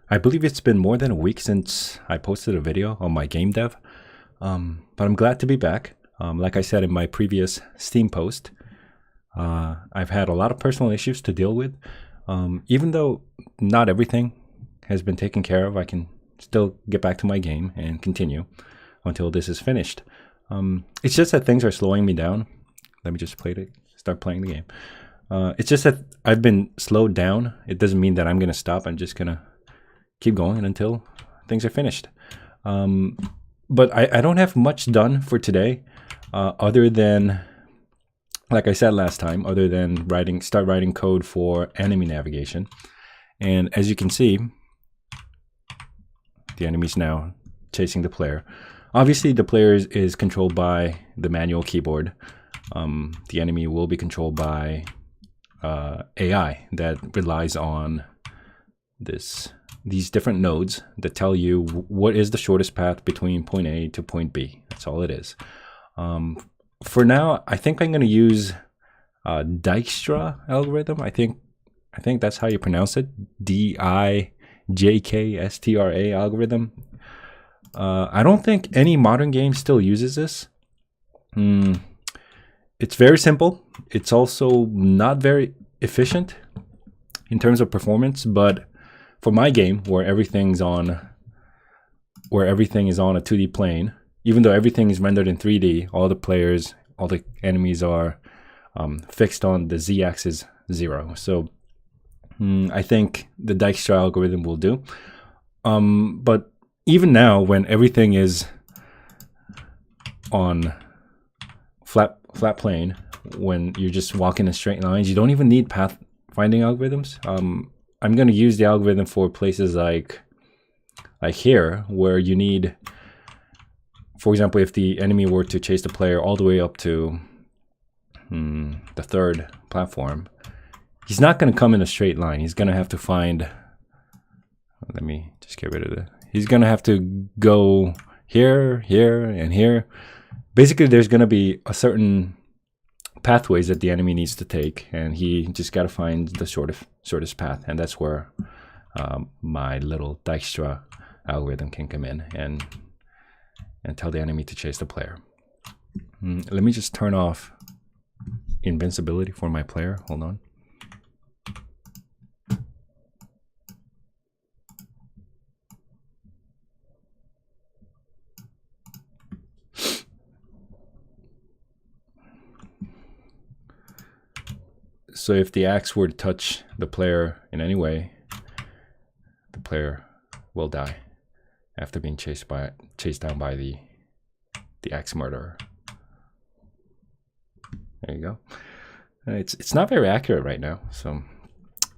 I believe it's been more than a week since I posted a video on my game dev, but I'm glad to be back. Like I said in my previous Steam post, I've had a lot of personal issues to deal with. Even though not everything has been taken care of, I can still get back to my game and continue until this is finished. It's just that things are slowing me down. Let me just start playing the game. It's just that I've been slowed down. It doesn't mean that I'm going to stop. I'm just going to keep going until things are finished. But I don't have much done for today, other than, like I said last time, other than start writing code for enemy navigation. And as you can see, the enemy's now chasing the player. Obviously, the player is controlled by the manual keyboard. The enemy will be controlled by AI that relies on these different nodes that tell you what is the shortest path between point A to point B. That's all it is. For now, I think I'm going to use Dijkstra algorithm. I think that's how you pronounce it. Dijkstra algorithm. I don't think any modern game still uses this. It's very simple. It's also not very efficient in terms of performance, but for my game, where everything is on a 2D plane, even though everything is rendered in 3D, all the enemies are fixed on the z-axis 0. So I think the Dijkstra algorithm will do. But even now, when everything is on flat plane, when you're just walking in straight lines, you don't even need pathfinding algorithms. I'm going to use the algorithm for places like here, where you need, for example, if the enemy were to chase the player all the way up to the third platform, he's not going to come in a straight line. He's going to have to find, let me just get rid of it. He's going to have to go here, here, and here. Basically, there's going to be a certain pathways that the enemy needs to take, and he just got to find the shortest path, and that's where my little Dijkstra algorithm can come in and tell the enemy to chase the player. Let me just turn off invincibility for my player. Hold on. So if the axe were to touch the player in any way, the player will die after being chased down by the axe murderer. There you go. It's not very accurate right now, so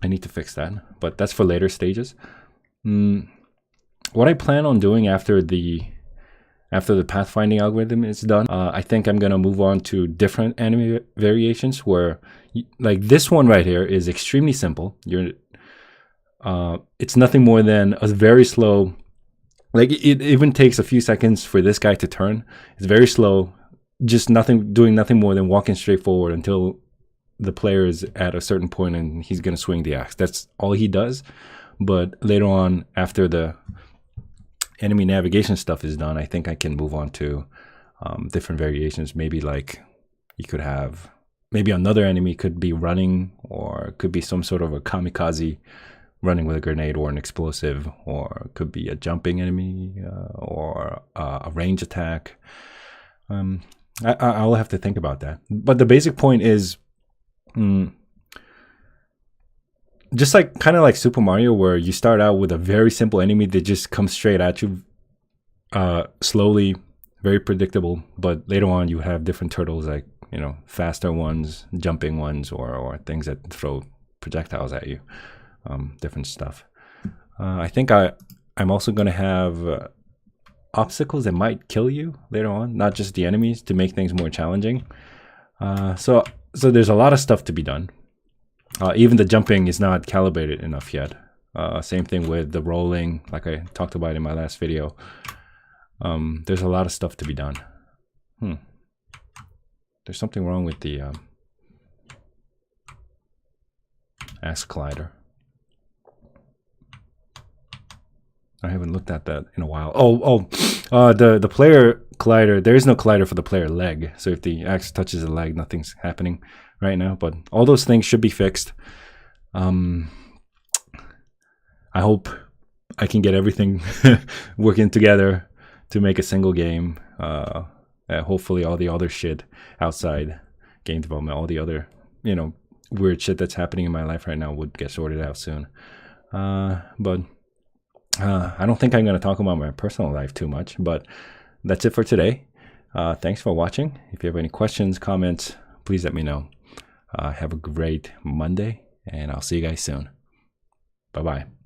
I need to fix that. But that's for later stages. What I plan on doing after the pathfinding algorithm is done, I think I'm going to move on to different enemy variations where, like this one right here is extremely simple. It's nothing more than a very slow, like it even takes a few seconds for this guy to turn. It's very slow, just doing nothing more than walking straight forward until the player is at a certain point and he's going to swing the axe. That's all he does. But later on, after the enemy navigation stuff is done, I think I can move on to different variations. Maybe like you could have, maybe another enemy could be running, or it could be some sort of a kamikaze running with a grenade or an explosive, or it could be a jumping enemy or a range attack. I'll have to think about that. But the basic point is just like kind of like Super Mario, where you start out with a very simple enemy that just comes straight at you slowly, very predictable, but later on you have different turtles, like, you know, faster ones, jumping ones, or things that throw projectiles at you, different stuff. I think I'm also going to have obstacles that might kill you later on, not just the enemies, to make things more challenging. So there's a lot of stuff to be done. Even the jumping is not calibrated enough yet. Same thing with the rolling, like I talked about in my last video. There's a lot of stuff to be done. There's something wrong with the axe collider. I haven't looked at that in a while. The player collider. There is no collider for the player leg. So if the axe touches the leg, nothing's happening right now. But all those things should be fixed. I hope I can get everything working together to make a single game. Hopefully all the other shit outside game development, all the other, weird shit that's happening in my life right now would get sorted out soon. But I don't think I'm going to talk about my personal life too much, but that's it for today. Thanks for watching. If you have any questions, comments, please let me know. Have a great Monday, and I'll see you guys soon. Bye-bye.